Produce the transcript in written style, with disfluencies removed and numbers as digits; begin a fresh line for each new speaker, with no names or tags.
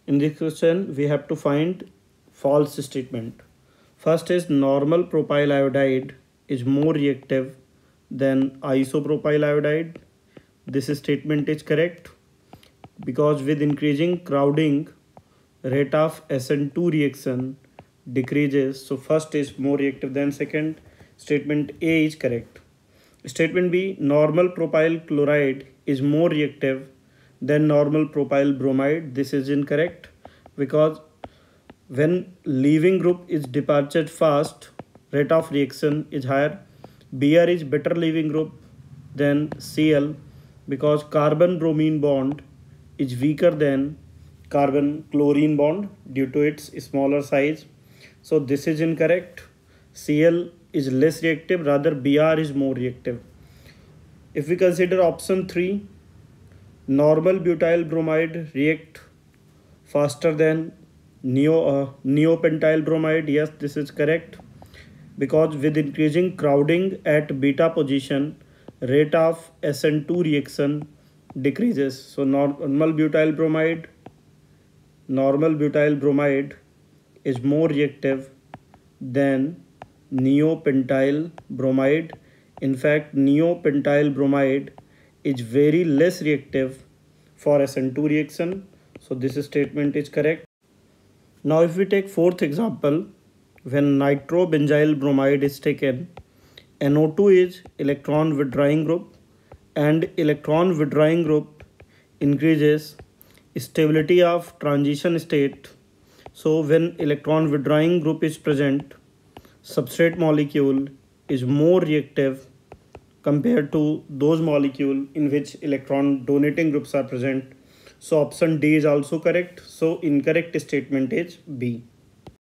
In this question, we have to find false statement. First is normal propyl iodide is more reactive than isopropyl iodide. This statement is correct because with increasing crowding, rate of SN2 reaction decreases. So first is more reactive than second. Statement A is correct. Statement B, normal propyl chloride is more reactive than normal propyl bromide. This is incorrect because when leaving group is departed fast, rate of reaction is higher. Br is better leaving group than Cl because carbon bromine bond is weaker than carbon chlorine bond due to its smaller size. So this is incorrect. Cl is less reactive, rather Br is more reactive. If we consider option 3, normal butyl bromide react faster than neopentyl bromide. Yes, this is correct because with increasing crowding at beta position, rate of SN2 reaction decreases. So normal butyl bromide is more reactive than neopentyl bromide. In fact, neopentyl bromide is very less reactive for SN2 reaction. So this statement is correct. Now if we take fourth example, when nitrobenzyl bromide is taken, NO2 is electron withdrawing group and electron withdrawing group increases stability of transition state. So when electron withdrawing group is present, substrate molecule is more reactive compared to those molecules in which electron donating groups are present. So option D is also correct. So incorrect statement is B.